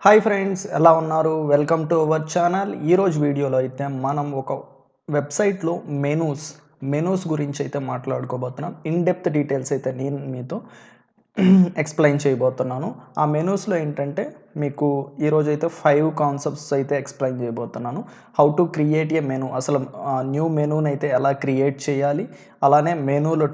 Hi friends, ఎలా ఉన్నారు? Welcome to our channel. ఈరోజు వీడియోలో అయితే మనం ఒక వెబ్సైట్లో మెనూస్ గురించి అయితే మాట్లాడుకోబోతున్నాం. ఇన్ డెప్త్ డీటెయిల్స్ అయితే నేను మీతో ఎక్స్ప్లెయిన్ చేయబోతున్నాను. ఆ మెనూస్లో ఏంటంటే మీకు ఈరోజు అయితే 5 కాన్సెప్ట్స్ అయితే ఎక్స్ప్లెయిన్ చేయబోతున్నాను. How to create a menu, అసలు న్యూ మెనూని అయితే ఎలా క్రియేట్ చేయాలి, అలానే మెనూలో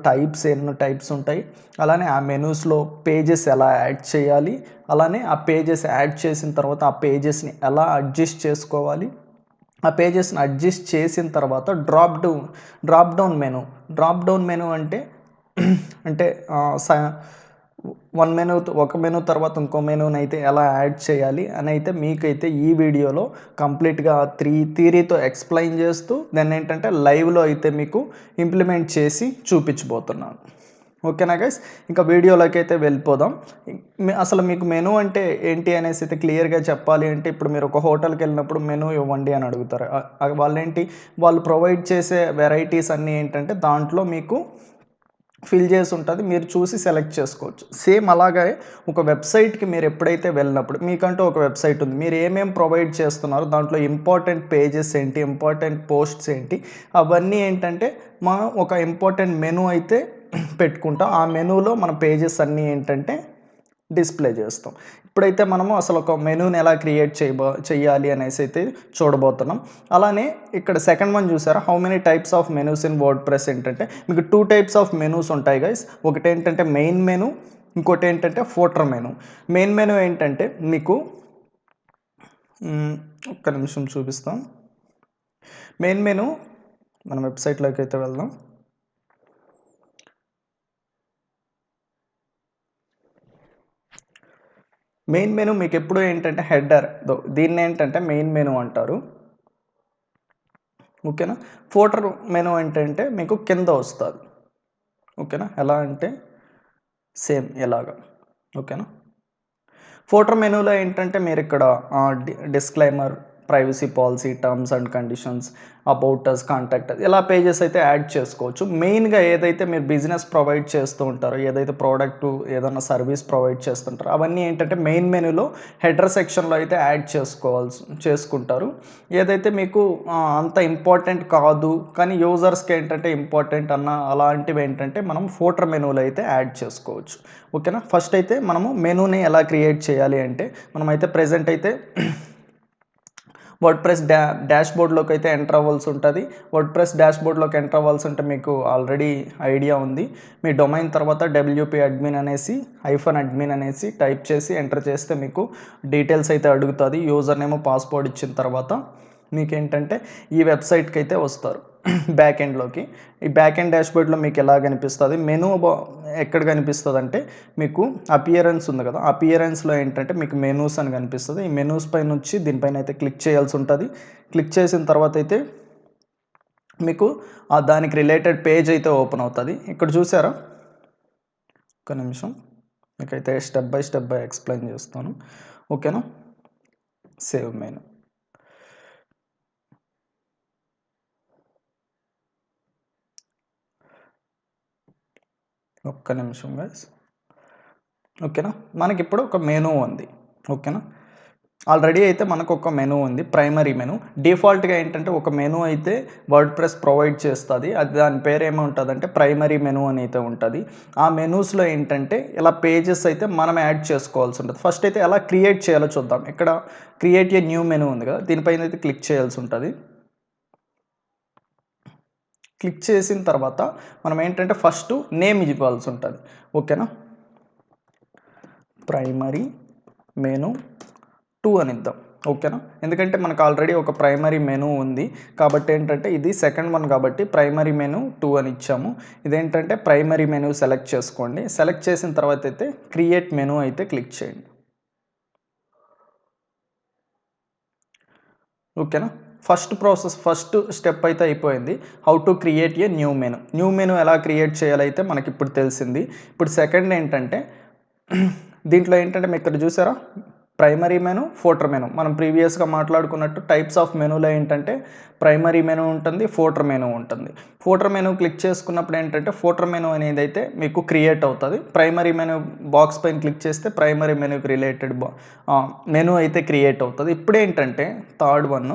ఎన్ని టైప్స్ ఉంటాయి, అలానే ఆ మెనూస్లో పేజెస్ ఎలా యాడ్ చేయాలి, అలానే ఆ పేజెస్ యాడ్ చేసిన తర్వాత ఆ పేజెస్ని ఎలా అడ్జస్ట్ చేసుకోవాలి, ఆ పేజెస్ని అడ్జస్ట్ చేసిన తర్వాత డ్రాప్ డౌన్ మెనూ అంటే అంటే ఒక మెనూ తర్వాత ఇంకో మెనూని అయితే ఎలా యాడ్ చేయాలి అని అయితే మీకైతే ఈ వీడియోలో కంప్లీట్గా థియరీతో ఎక్స్ప్లెయిన్ చేస్తూ దాన్ని ఏంటంటే లైవ్లో అయితే మీకు ఇంప్లిమెంట్ చేసి చూపించబోతున్నాను. ఓకేనా గైస్, ఇంకా వీడియోలోకి అయితే వెళ్ళిపోదాం. అసలు మీకు మెనూ అంటే ఏంటి అనేసి అయితే క్లియర్గా చెప్పాలి అంటే, ఇప్పుడు మీరు ఒక హోటల్కి వెళ్ళినప్పుడు మెనూ ఇవ్వండి అని అడుగుతారు. వాళ్ళు ప్రొవైడ్ చేసే వెరైటీస్ అన్నీ ఏంటంటే దాంట్లో మీకు ఫిల్ చేసి ఉంటుంది, మీరు చూసి సెలెక్ట్ చేసుకోవచ్చు. సేమ్ అలాగే ఒక వెబ్సైట్కి మీరు ఎప్పుడైతే వెళ్ళినప్పుడు మీకంటూ ఒక వెబ్సైట్ ఉంది, మీరు ఏమేమి ప్రొవైడ్ చేస్తున్నారో దాంట్లో ఇంపార్టెంట్ పేజెస్ ఏంటి, ఇంపార్టెంట్ పోస్ట్స్ ఏంటి, అవన్నీ ఏంటంటే మనం ఒక ఇంపార్టెంట్ మెనూ అయితే పెట్టుకుంటాం. ఆ మెనూలో మన పేజెస్ అన్నీ ఏంటంటే డిస్ప్లే చేస్తాం. ఇప్పుడైతే మనము అసలు ఒక మెనూని ఎలా క్రియేట్ చేయాలి అనేసి అయితే చూడబోతున్నాం. అలానే ఇక్కడ సెకండ్ వన్ చూసారా, how many types of menus in word press ఏంటంటే మీకు 2 టైప్స్ ఆఫ్ మెనూస్ ఉంటాయి గైస్. ఒకటి ఏంటంటే మెయిన్ మెనూ, ఇంకోటి ఏంటంటే ఫోటర్ మెనూ. మెయిన్ మెనూ ఏంటంటే మీకు ఒక్క నిమిషం చూపిస్తాం. మెయిన్ మెనూ మన వెబ్సైట్లోకి అయితే వెళ్దాం. మెయిన్ మెనూ మీకు ఎప్పుడు ఏంటంటే హెడర్, దీన్ని ఏంటంటే మెయిన్ మెనూ అంటారు. ఓకేనా. ఫోటర్ మెనూ ఏంటంటే మీకు కింద వస్తుంది. ఓకేనా, ఎలా అంటే సేమ్ ఎలాగా. ఓకేనా. ఫోటర్ మెనూలో ఏంటంటే మీరు ఇక్కడ disclaimer, privacy policy, terms and conditions, about us, contact us, ఇలా పేజెస్ అయితే యాడ్ చేసుకోవచ్చు. మెయిన్గా ఏదైతే మీరు బిజినెస్ ప్రొవైడ్ చేస్తూ ఉంటారో, ఏదైతే ప్రోడక్ట్ ఏదైనా సర్వీస్ ప్రొవైడ్ చేస్తుంటారో అవన్నీ ఏంటంటే మెయిన్ మెనూలో హెడర్ సెక్షన్లో అయితే యాడ్ చేసుకుంటారు. ఏదైతే మీకు అంత ఇంపార్టెంట్ కాదు కానీ యూజర్స్కి ఏంటంటే ఇంపార్టెంట్ అలాంటివి ఏంటంటే మనం ఫోటర్ మెనూలో అయితే యాడ్ చేసుకోవచ్చు. ఓకేనా. ఫస్ట్ అయితే మనము మెనూని ఎలా క్రియేట్ చేయాలి అంటే, మనమైతే ప్రెజెంట్ అయితే వర్డ్ప్రెస్ డాష్బోర్డ్లోకి అయితే ఎంటర్ అవ్వాల్సి ఉంటుంది. వర్డ్ప్రెస్ డాష్బోర్డ్లోకి ఎంటర్ అవ్వాల్సి ఉంటే మీకు ఆల్రెడీ ఐడియా ఉంది. మీ డొమైన్ తర్వాత WP అడ్మిన్ అనేసి -admin అనేసి టైప్ చేసి ఎంటర్ చేస్తే మీకు డీటెయిల్స్ అయితే అడుగుతుంది. యూజర్ నేమ్, పాస్వర్డ్ ఇచ్చిన తర్వాత మీకేంటంటే ఈ వెబ్సైట్కి అయితే వస్తారు బ్యాక్ ఎండ్లోకి. ఈ బ్యాక్ ఎండ్ డాష్బోర్డ్లో మీకు ఎలా కనిపిస్తుంది, మెనూ ఎక్కడ కనిపిస్తుంది అంటే మీకు అపియరెన్స్ ఉంది కదా, అపియరెన్స్లో ఏంటంటే మీకు మెనూస్ అని కనిపిస్తుంది. ఈ మెనూస్ పైన వచ్చి దీనిపైన అయితే క్లిక్ చేయాల్సి ఉంటుంది. క్లిక్ చేసిన తర్వాత అయితే మీకు దానికి రిలేటెడ్ పేజ్ అయితే ఓపెన్ అవుతుంది. ఇక్కడ చూసారా, ఒక నిమిషం మీకైతే స్టెప్ బై ఎక్స్ప్లెయిన్ చేస్తాను. ఓకేనా. సేవ్ మెనూ, ఒక్క నిమిషం గైస్. ఓకేనా. మనకి ఇప్పుడు ఒక మెనూ ఉంది. ఓకేనా. ఆల్రెడీ అయితే మనకు ఒక మెనూ ఉంది, ప్రైమరీ మెనూ. డిఫాల్ట్గా ఏంటంటే ఒక మెనూ అయితే వర్డ్ప్రెస్ ప్రొవైడ్ చేస్తుంది. అది దాని పేరు ఏముంటుందంటే ప్రైమరీ మెనూ అని అయితే ఉంటుంది. ఆ మెనూస్లో ఏంటంటే ఇలా పేజెస్ అయితే మనం యాడ్ చేసుకోవాల్సి ఉంటుంది. ఫస్ట్ అయితే ఎలా క్రియేట్ చేయాలో చూద్దాం. ఇక్కడ క్రియేట్ ఏ న్యూ మెనూ ఉంది కదా, దీనిపైన అయితే క్లిక్ చేయాల్సి ఉంటుంది. క్లిక్ చేసిన తర్వాత మనం ఏంటంటే ఫస్ట్ నేమ్ ఇవ్వాల్సి ఉంటుంది. ఓకేనా. ప్రైమరీ మెనూ 2 అని ఇద్దాం. ఓకేనా. ఎందుకంటే మనకు ఆల్రెడీ ఒక ప్రైమరీ మెనూ ఉంది కాబట్టి ఏంటంటే ఇది సెకండ్ వన్ కాబట్టి ప్రైమరీ మెనూ 2 అని ఇచ్చాము. ఇదేంటంటే ప్రైమరీ మెనూ సెలెక్ట్ చేసుకోండి. సెలెక్ట్ చేసిన తర్వాత అయితే క్రియేట్ మెనూ అయితే క్లిక్ చేయండి. ఓకేనా. ఫస్ట్ స్టెప్ అయితే అయిపోయింది. How to create a new menu ఎలా క్రియేట్ చేయాలైతే మనకి ఇప్పుడు తెలిసింది. ఇప్పుడు సెకండ్ ఏంటంటే దీంట్లో ఏంటంటే మీకు ఇక్కడ చూసారా, ప్రైమరీ మెను, ఫోటర్ మెను. మనం ప్రీవియస్గా మాట్లాడుకున్నట్టు టైప్స్ ఆఫ్ మెనూలో ఏంటంటే ప్రైమరీ మెను ఉంటుంది, ఫోటర్ మెను ఉంటుంది. ఫోటర్ మెను క్లిక్ చేసుకున్నప్పుడు ఏంటంటే ఫోటర్ మెను అనేది అయితే మీకు క్రియేట్ అవుతుంది. ప్రైమరీ మెను బాక్స్ పైన క్లిక్ చేస్తే ప్రైమరీ మెనుకి రిలేటెడ్ మెను అయితే క్రియేట్ అవుతుంది. ఇప్పుడు ఏంటంటే third one,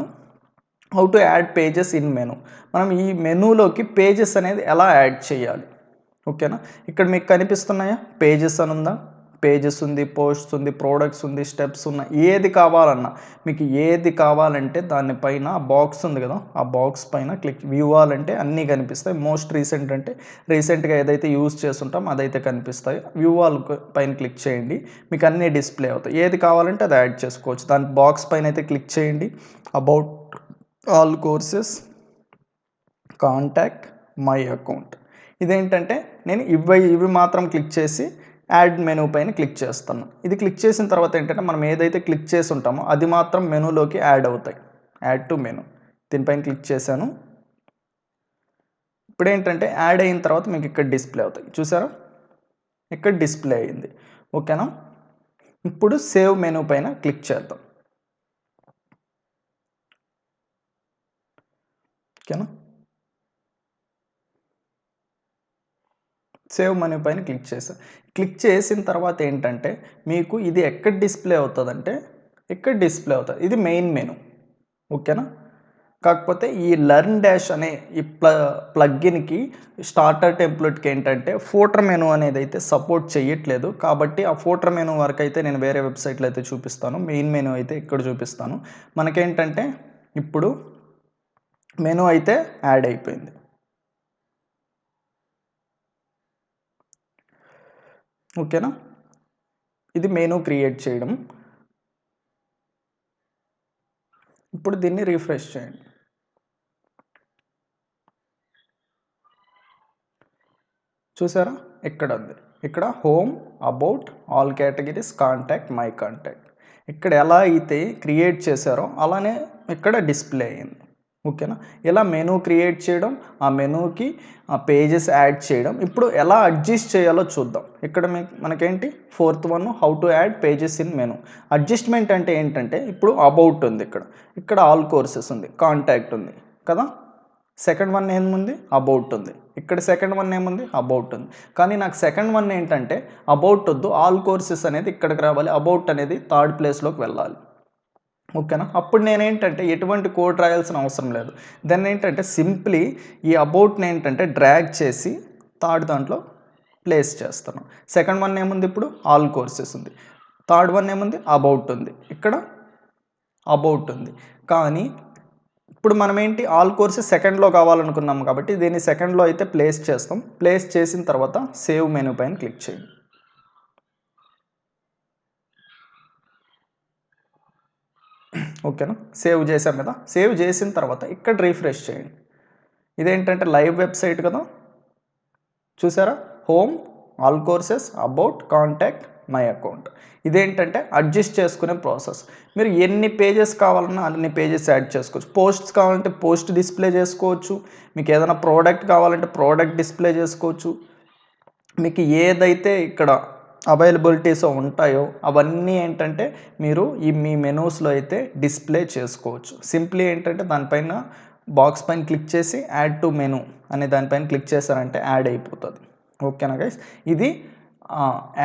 how to add pages in menu. మనం ఈ మెనూలోకి పేజెస్ అనేది ఎలా యాడ్ చేయాలి, ఓకేనా. ఇక్కడ మీకు కనిపిస్తున్నాయా, పేజెస్ అని ఉందా, పేజెస్ ఉంది, పోస్ట్స్ ఉంది, ప్రోడక్ట్స్ ఉంది, స్టెప్స్ ఉన్నాయి. ఏది కావాలన్నా మీకు ఏది కావాలంటే దానిపైన బాక్స్ ఉంది కదా, ఆ బాక్స్ పైన క్లిక్ వ్యూ ఆల్ అంటే అన్నీ కనిపిస్తాయి. మోస్ట్ రీసెంట్ అంటే రీసెంట్గా ఏదైతే యూజ్ చేస్తుంటాం అదైతే కనిపిస్తాయి. వ్యూ ఆల్ పైన క్లిక్ చేయండి, మీకు అన్నీ డిస్ప్లే అవుతాయి. ఏది కావాలంటే అది యాడ్ చేసుకోవచ్చు. దాని బాక్స్ పైన అయితే క్లిక్ చేయండి. About all courses, contact, my account. ఇదేంటంటే నేను ఇవి మాత్రం క్లిక్ చేసి యాడ్ మెనూ పైన క్లిక్ చేస్తాను. ఇది క్లిక్ చేసిన తర్వాత ఏంటంటే మనం ఏదైతే క్లిక్ చేసి ఉంటామో అది మాత్రం మెనూలోకి యాడ్ అవుతాయి. యాడ్ టు మెనూ, దీనిపైన క్లిక్ చేశాను. ఇప్పుడు ఏంటంటే యాడ్ అయిన తర్వాత మీకు ఇక్కడ డిస్ప్లే అవుతాయి, చూసారా, ఇక్కడ డిస్ప్లే అయింది, ఓకేనా. ఇప్పుడు సేవ్ మెనూ పైన క్లిక్ చేద్దాం, ఓకేనా. సేవ్ మెనూ పైన క్లిక్ చేసాను. క్లిక్ చేసిన తర్వాత ఏంటంటే మీకు ఇది ఎక్కడ డిస్ప్లే అవుతుందంటే ఇక్కడ డిస్ప్లే అవుతుంది. ఇది మెయిన్ మెనూ, ఓకేనా. కాకపోతే ఈ లెర్న్ డాష్ అనే ఈ ప్లగ్గిన్కి స్టార్టర్ టెంప్లెట్కి ఏంటంటే ఫోటర్ మెనూ అనేది అయితే సపోర్ట్ చేయట్లేదు. కాబట్టి ఆ ఫోటర్ మెనూ వరకు అయితే నేను వేరే వెబ్సైట్లో అయితే చూపిస్తాను. మెయిన్ మెనూ అయితే ఇక్కడ చూపిస్తాను. మనకేంటంటే ఇప్పుడు మెనూ అయితే యాడ్ అయిపోయింది, ఓకేనా. ఇది మెనూ క్రియేట్ చేయడం. ఇప్పుడు దీన్ని రిఫ్రెష్ చేయండి. చూసారా, ఇక్కడ ఉంది, ఇక్కడ home, about, all categories, contact, my contact. ఇక్కడ ఎలా అయితే క్రియేట్ చేశారో అలానే ఇక్కడ డిస్ప్లే అయ్యింది, ఓకేనా. ఇలా మెనూ క్రియేట్ చేయడం, ఆ మెనూకి ఆ పేజెస్ యాడ్ చేయడం. ఇప్పుడు ఎలా అడ్జస్ట్ చేయాలో చూద్దాం. ఇక్కడ మనకేంటి fourth one, how to add pages in menu. Adjustment అంటే ఏంటంటే ఇప్పుడు అబౌట్ ఉంది, ఇక్కడ ఆల్ కోర్సెస్ ఉంది, కాంటాక్ట్ ఉంది కదా. సెకండ్ వన్ ఏముంది, అబౌట్ ఉంది. ఇక్కడ సెకండ్ వన్ ఏముంది, అబౌట్ ఉంది. కానీ నాకు సెకండ్ వన్ ఏంటంటే అబౌట్ వద్దు, ఆల్ కోర్సెస్ అనేది ఇక్కడికి రావాలి, అబౌట్ అనేది థర్డ్ ప్లేస్లోకి వెళ్ళాలి, ఓకేనా. అప్పుడు నేనేంటంటే ఎటువంటి కోడ్ రాయాల్సిన అవసరం లేదు. దాన్ని ఏంటంటే సింప్లీ ఈ అబౌట్ని ఏంటంటే డ్రాగ్ చేసి థర్డ్ దాంట్లో ప్లేస్ చేస్తాను. సెకండ్ వన్ ఏముంది, ఇప్పుడు ఆల్ కోర్సెస్ ఉంది. థర్డ్ వన్ ఏముంది, అబౌట్ ఉంది. ఇక్కడ అబౌట్ ఉంది. కానీ ఇప్పుడు మనం ఏంటి ఆల్ కోర్సెస్ సెకండ్లో కావాలనుకున్నాం కాబట్టి దీన్ని సెకండ్లో అయితే ప్లేస్ చేస్తాం. ప్లేస్ చేసిన తర్వాత సేవ్ మెనూ పైన క్లిక్ చేయండి, ఓకేనా. సేవ్ చేసాం కదా. సేవ్ చేసిన తర్వాత ఇక్కడ రిఫ్రెష్ చేయండి. ఇదేంటంటే లైవ్ వెబ్సైట్ కదా, చూసారా, home, all courses, about, contact, my account. ఇదేంటంటే అడ్జస్ట్ చేసుకునే ప్రాసెస్. మీరు ఎన్ని పేజెస్ కావాలన్నా అన్ని పేజెస్ యాడ్ చేసుకోవచ్చు. పోస్ట్స్ కావాలంటే పోస్ట్ డిస్ప్లే చేసుకోవచ్చు. మీకు ఏదైనా ప్రోడక్ట్ కావాలంటే ప్రోడక్ట్ డిస్ప్లే చేసుకోవచ్చు. మీకు ఏదైతే ఇక్కడ అవైలబిలిటీస్ ఉంటాయో అవన్నీ ఏంటంటే మీరు ఈ మీ మెనూస్లో అయితే డిస్ప్లే చేసుకోవచ్చు. సింప్లీ ఏంటంటే దానిపైన బాక్స్ పైన క్లిక్ చేసి యాడ్ టు మెనూ అనే దానిపైన క్లిక్ చేశారంటే యాడ్ అయిపోతుంది, ఓకేనా గైస్. ఇది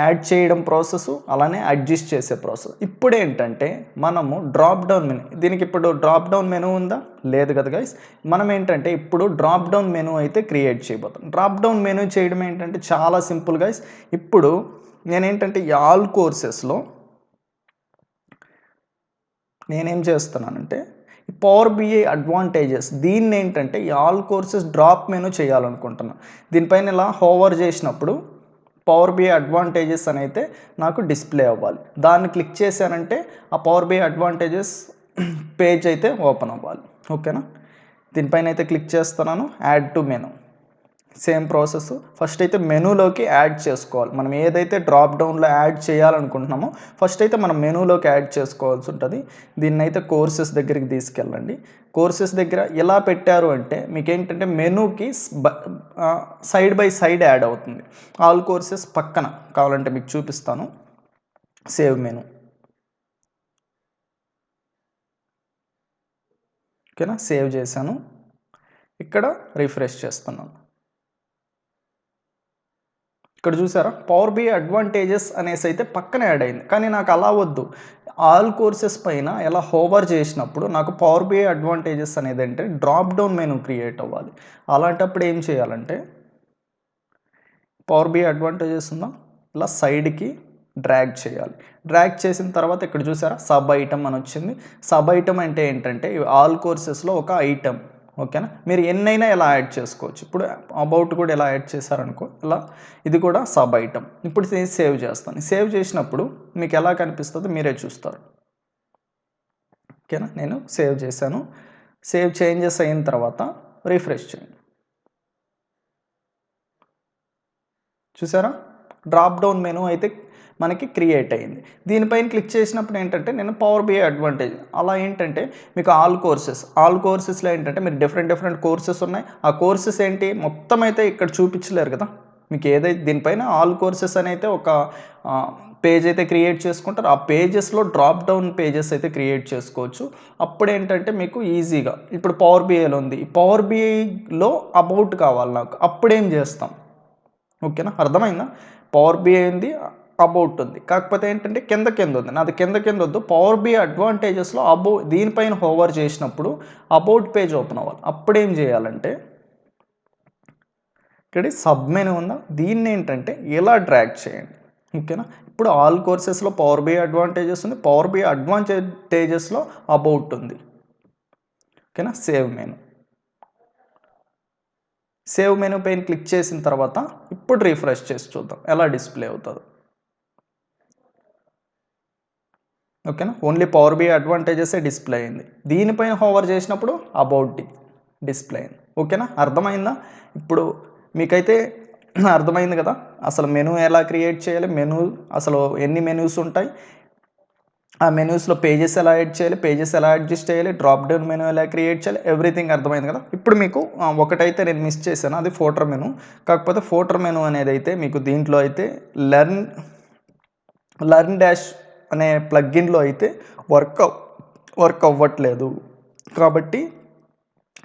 యాడ్ చేయడం ప్రాసెస్, అలానే అడ్జస్ట్ చేసే ప్రాసెస్. ఇప్పుడు ఏంటంటే మనము డ్రాప్ డౌన్ మెనూ, దీనికి ఇప్పుడు డ్రాప్ డౌన్ మెనూ ఉందా, లేదు కదా గైస్. మనం ఏంటంటే ఇప్పుడు డ్రాప్ డౌన్ మెనూ అయితే క్రియేట్ చేయబోతాం. డ్రాప్ డౌన్ మెనూ చేయడం ఏంటంటే చాలా సింపుల్ గైస్. ఇప్పుడు నేనేంటంటే ఈ ఆల్ కోర్సెస్లో నేనేం చేస్తున్నానంటే పవర్ బిఐ అడ్వాంటేజెస్, దీన్ని ఏంటంటే ఈ ఆల్ కోర్సెస్ డ్రాప్ మెనూ చేయాలనుకుంటున్నాను. దీనిపైన ఇలా హోవర్ చేసినప్పుడు పవర్ బిఐ అడ్వాంటేజెస్ అని అయితే నాకు డిస్ప్లే అవ్వాలి. దాన్ని క్లిక్ చేశానంటే ఆ పవర్ బిఐ అడ్వాంటేజెస్ పేజ్ అయితే ఓపెన్ అవ్వాలి, ఓకేనా. దీనిపైన అయితే క్లిక్ చేస్తున్నాను, add to menu. Same process. First అయితే మెనూలోకి యాడ్ చేసుకోవాలి. మనం ఏదైతే డ్రాప్ డౌన్లో యాడ్ చేయాలనుకుంటున్నామో ఫస్ట్ అయితే మనం మెనూలోకి యాడ్ చేసుకోవాల్సి ఉంటుంది. దీన్ని అయితే కోర్సెస్ దగ్గరికి తీసుకెళ్ళండి. కోర్సెస్ దగ్గర ఎలా పెట్టారు అంటే మీకు ఏంటంటే మెనూకి సైడ్ బై సైడ్ యాడ్ అవుతుంది. ఆల్ కోర్సెస్ పక్కన కావాలంటే మీకు చూపిస్తాను. సేవ్ మెనూ, ఓకేనా, సేవ్ చేశాను. ఇక్కడ రిఫ్రెష్ చేస్తున్నాను. ఇక్కడ చూసారా పవర్ బిఐ అడ్వాంటేజెస్ అనేసి అయితే పక్కన యాడ్ అయింది. కానీ నాకు అలా వద్దు. ఆల్ కోర్సెస్ పైన ఎలా హోవర్ చేసినప్పుడు నాకు పవర్ బిఐ అడ్వాంటేజెస్ అనేది అంటే డ్రాప్ డౌన్ మెనూ క్రియేట్ అవ్వాలి. అలాంటప్పుడు ఏం చేయాలంటే పవర్ బిఐ అడ్వాంటేజెస్ ఉందా, ఇలా సైడ్కి డ్రాగ్ చేయాలి. డ్రాగ్ చేసిన తర్వాత ఇక్కడ చూసారా సబ్ ఐటమ్ అని వచ్చింది. సబ్ ఐటమ్ అంటే ఏంటంటే ఆల్ కోర్సెస్లో ఒక ఐటమ్. ఓకేనా, మీరు ఎన్నైనా ఇలా యాడ్ చేసుకోవచ్చు. ఇప్పుడు అబౌట్ కూడా ఇలా యాడ్ చేశారనుకో, ఇలా ఇది కూడా సబ్ ఐటమ్. ఇప్పుడు సేవ్ చేస్తాను. సేవ్ చేసినప్పుడు మీకు ఎలా కనిపిస్తుందో మీరే చూస్తారు. ఓకేనా, నేను సేవ్ చేశాను. సేవ్ చేంజెస్ అయిన తర్వాత రిఫ్రెష్ చేయండి. చూసారా డ్రాప్ డౌన్ మెనూ అయితే మనకి క్రియేట్ అయింది. దీనిపైన క్లిక్ చేసినప్పుడు ఏంటంటే నేను పవర్ బిఐ అడ్వాంటేజ్ అలా ఏంటంటే మీకు ఆల్ కోర్సెస్లో ఏంటంటే మీరు డిఫరెంట్ కోర్సెస్ ఉన్నాయి. ఆ కోర్సెస్ ఏంటి మొత్తం అయితే ఇక్కడ చూపించలేరు కదా. మీకు ఏదైతే దీనిపైన ఆల్ కోర్సెస్ అని అయితే ఒక పేజ్ అయితే క్రియేట్ చేసుకుంటారు. ఆ పేజెస్లో డ్రాప్ డౌన్ పేజెస్ అయితే క్రియేట్ చేసుకోవచ్చు. అప్పుడు ఏంటంటే మీకు ఈజీగా ఇప్పుడు పవర్ బిఐలో ఉంది. పవర్ బిఐలో అబౌట్ కావాలి నాకు, అప్పుడేం చేస్తాం. ఓకేనా, అర్థమైందా. పవర్ బిఐ ఉంది, అబౌట్ ఉంది. కాకపోతే ఏంటంటే కింద ఉంది. నాది కింద వద్దు. పవర్ బిఐ అడ్వాంటేజెస్లో దీనిపైన హోవర్ చేసినప్పుడు అబౌట్ పేజ్ ఓపెన్ అవ్వాలి. అప్పుడేం చేయాలంటే ఇక్కడ సబ్ మెనూ ఉందా, దీన్ని ఏంటంటే ఇలా డ్రాగ్ చేయండి. ఓకేనా, ఇప్పుడు ఆల్ కోర్సెస్లో పవర్ బిఐ అడ్వాంటేజెస్ ఉంది. పవర్ బిఐ అడ్వాంటేజెస్లో అబౌట్ ఉంది. ఓకేనా, సేవ్ మెనూ పైన క్లిక్ చేసిన తర్వాత ఇప్పుడు రిఫ్రెష్ చేసి చూద్దాం ఎలా డిస్ప్లే అవుతుందో. ఓకేనా, ఓన్లీ పవర్ బిఐ అడ్వాంటేజెసే డిస్ప్లే అయింది. దీనిపైన హోవర్ చేసినప్పుడు అబౌట్ డిస్ప్లే అయింది. ఓకేనా, అర్థమైందా. ఇప్పుడు మీకైతే అర్థమైంది కదా అసలు మెనూ ఎలా క్రియేట్ చేయాలి, మెనూ అసలు ఎన్ని మెనూస్ ఉంటాయి, ఆ మెనూస్లో పేజెస్ ఎలా యాడ్ చేయాలి, పేజెస్ ఎలా అడ్జస్ట్ చేయాలి, డ్రాప్ డౌన్ మెనూ ఎలా క్రియేట్ చేయాలి, ఎవ్రీథింగ్ అర్థమైంది కదా. ఇప్పుడు మీకు ఒకటైతే నేను మిస్ చేశాను, అది ఫోటర్ మెనూ. కాకపోతే ఫోటర్ మెనూ అనేది అయితే మీకు దీంట్లో అయితే లర్న్ డాష్ అనే ప్లగ్గిన్లో అయితే వర్క్ అవ్వట్లేదు. కాబట్టి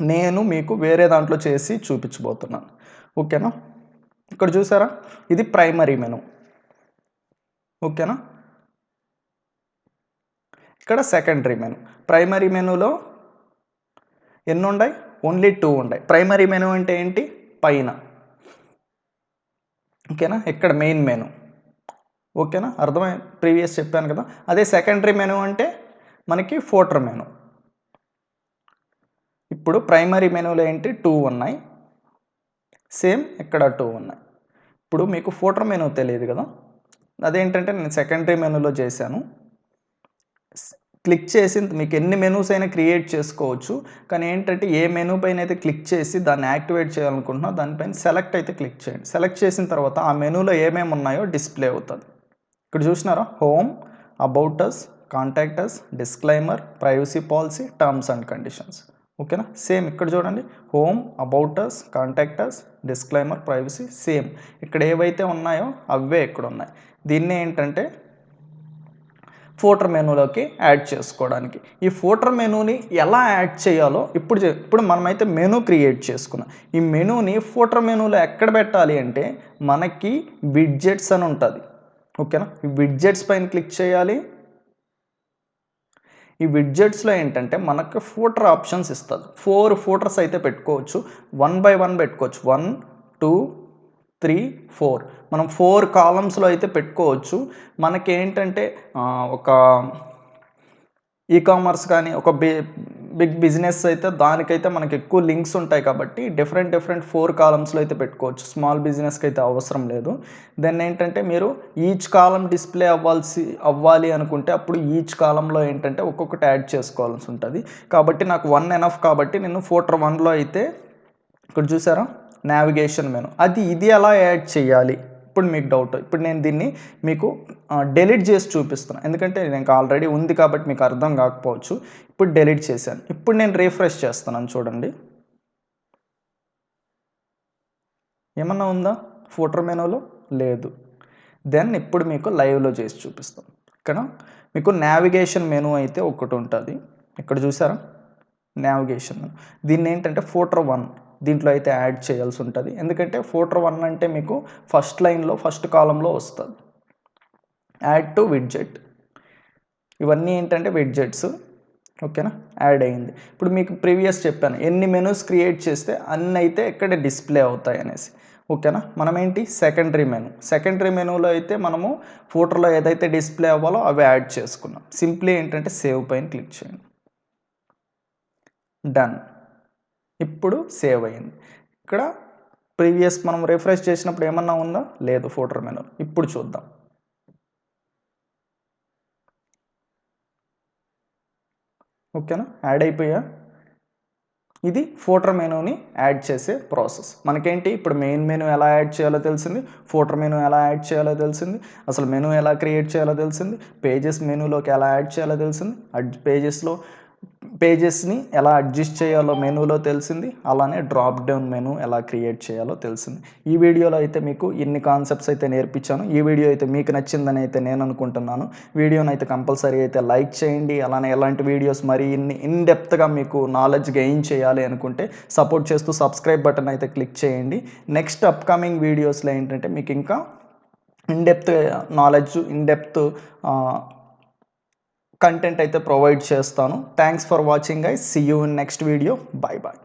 నేను మీకు వేరే దాంట్లో చేసి చూపించబోతున్నాను. ఓకేనా, ఇక్కడ చూసారా ఇది ప్రైమరీ మెనూ. ఓకేనా, ఇక్కడ సెకండరీ మెనూ. ప్రైమరీ మెనూలో ఎన్ని ఉన్నాయి, ఓన్లీ 2 ఉన్నాయి. ప్రైమరీ మెనూ అంటే ఏంటి, పైన. ఓకేనా, ఇక్కడ మెయిన్ మెనూ. ఓకేనా, అర్థమై ప్రీవియస్ చెప్పాను కదా. అదే సెకండరీ మెనూ అంటే మనకి ఫోటర్ మెనూ. ఇప్పుడు ప్రైమరీ మెనూలో ఏంటి 2 ఉన్నాయి, సేమ్ ఇక్కడ 2 ఉన్నాయి. ఇప్పుడు మీకు ఫోటర్ మెనూ తెలియదు కదా, అదేంటంటే నేను సెకండరీ మెనూలో చేశాను. క్లిక్ చేసి మీకు ఎన్ని మెనూస్ అయినా క్రియేట్ చేసుకోవచ్చు. కానీ ఏంటంటే ఏ మెనూ పైన అయితే క్లిక్ చేసి దాన్ని యాక్టివేట్ చేయాలనుకుంటున్నా దానిపైన సెలెక్ట్ అయితే క్లిక్ చేయండి. సెలెక్ట్ చేసిన తర్వాత ఆ మెనూలో ఏమేమి ఉన్నాయో డిస్ప్లే అవుతుంది. ఇక్కడ చూసినారా home, about us, contact us, disclaimer, privacy policy, terms and conditions. ఓకేనా, సేమ్ ఇక్కడ చూడండి home, about us, contact us, disclaimer, privacy same. ఇక్కడ ఏవైతే ఉన్నాయో అవే ఇక్కడ ఉన్నాయి. దీన్ని ఏంటంటే ఫోటర్ మెనూలోకి యాడ్ చేసుకోవడానికి. ఈ ఫోటర్ మెనూని ఎలా యాడ్ చేయాలో ఇప్పుడు మనమైతే మెనూ క్రియేట్ చేసుకున్నాం. ఈ మెనూని ఫోటర్ మెనూలో ఎక్కడ పెట్టాలి అంటే మనకి విడ్జెట్స్ అని ఉంటుంది. ఓకేనా, ఈ విడ్జెట్స్ పైన క్లిక్ చేయాలి. ఈ విడ్జెట్స్లో ఏంటంటే మనకు ఫోటర్ ఆప్షన్స్ ఇస్తుంది. 4 ఫోటర్స్ అయితే పెట్టుకోవచ్చు, 1 by 1 పెట్టుకోవచ్చు. 1 2 3 4 మనం 4 కాలమ్స్లో అయితే పెట్టుకోవచ్చు. మనకి ఏంటంటే ఒక ఈకామర్స్ కానీ ఒక బిగ్ బిజినెస్ అయితే దానికైతే మనకి ఎక్కువ లింక్స్ ఉంటాయి కాబట్టి డిఫరెంట్ 4 కాలమ్స్లో అయితే పెట్టుకోవచ్చు. స్మాల్ బిజినెస్కి అయితే అవసరం లేదు. దెన్ ఏంటంటే మీరు ఈచ్ కాలం డిస్ప్లే అవ్వాలి అనుకుంటే అప్పుడు ఈచ్ కాలంలో ఏంటంటే ఒక్కొక్కటి యాడ్ చేసుకోవాల్సి ఉంటుంది. కాబట్టి నాకు 1 ఎనఫ్ కాబట్టి నేను ఫోటర్ 1లో అయితే ఇక్కడ చూసారా నావిగేషన్ మెనూ ఇది ఎలా యాడ్ చేయాలి. ఇప్పుడు మీకు డౌట్, ఇప్పుడు నేను దీన్ని మీకు డెలీట్ చేసి చూపిస్తున్నాను. ఎందుకంటే నాకు ఆల్రెడీ ఉంది కాబట్టి మీకు అర్థం కాకపోవచ్చు. ఇప్పుడు డెలీట్ చేశాను. ఇప్పుడు నేను రిఫ్రెష్ చేస్తున్నాను చూడండి, ఏమన్నా ఉందా ఫోటర్ మెనూలో, లేదు. దెన్ ఇప్పుడు మీకు లైవ్లో చేసి చూపిస్తాను. ఇక్కడ మీకు నావిగేషన్ మెనూ అయితే ఒకటి ఉంటుంది. ఇక్కడ చూసారా నావిగేషన్ మెను. దీన్ని ఏంటంటే ఫూటర్ 1 దీంట్లో అయితే యాడ్ చేయాల్సి ఉంటుంది. ఎందుకంటే ఫూటర్ 1 అంటే మీకు ఫస్ట్ లైన్లో ఫస్ట్ కాలంలో వస్తుంది. యాడ్ టు విడ్జెట్, ఇవన్నీ ఏంటంటే విడ్జెట్స్. ఓకేనా, యాడ్ అయ్యింది. ఇప్పుడు మీకు ప్రీవియస్ చెప్పాను ఎన్ని మెనూస్ క్రియేట్ చేస్తే అన్నీ అయితే ఇక్కడ డిస్ప్లే అవుతాయి అనేసి. ఓకేనా, మనం ఏంటి సెకండరీ మెనూలో అయితే మనము ఫూటర్లో ఏదైతే డిస్ప్లే అవ్వాలో అవి యాడ్ చేసుకున్నాం. సింప్లీ ఏంటంటే సేవ్ పైన క్లిక్ చేయండి. డన్, ఇప్పుడు సేవ్ అయ్యింది. ఇక్కడ ప్రీవియస్ మనం రిఫ్రెష్ చేసినప్పుడు ఏమన్నా ఉందా, లేదు ఫూటర్ మెనూ. ఇప్పుడు చూద్దాం. ఓకేనా, యాడ్ అయిపోయా. ఇది ఫూటర్ మెనూని యాడ్ చేసే ప్రాసెస్. మనకేంటి ఇప్పుడు మెయిన్ మెనూ ఎలా యాడ్ చేయాలో తెలిసింది, ఫూటర్ మెనూ ఎలా యాడ్ చేయాలో తెలిసింది, అసలు మెనూ ఎలా క్రియేట్ చేయాలో తెలిసింది, పేజెస్ మెనూలోకి ఎలా యాడ్ చేయాలో తెలిసింది, పేజెస్ని ఎలా అడ్జస్ట్ చేయాలో మెనూలో తెలిసింది, అలానే డ్రాప్ డౌన్ మెనూ ఎలా క్రియేట్ చేయాలో తెలిసింది. ఈ వీడియోలో అయితే మీకు ఇన్ని కాన్సెప్ట్స్ అయితే నేర్పించాను. ఈ వీడియో అయితే మీకు నచ్చిందని అయితే నేను అనుకుంటున్నాను. వీడియోని అయితే కంపల్సరీ అయితే లైక్ చేయండి. అలానే ఎలాంటి వీడియోస్ మరి ఇన్ డెప్త్గా మీకు నాలెడ్జ్ గెయిన్ చేయాలి అనుకుంటే సపోర్ట్ చేస్తూ సబ్స్క్రైబ్ బటన్ అయితే క్లిక్ చేయండి. నెక్స్ట్ అప్కమింగ్ వీడియోస్లో ఏంటంటే మీకు ఇంకా in depth knowledge, in depth content అయితే ప్రొవైడ్ చేస్తాను. Thanks for watching guys. See you in next video. Bye bye.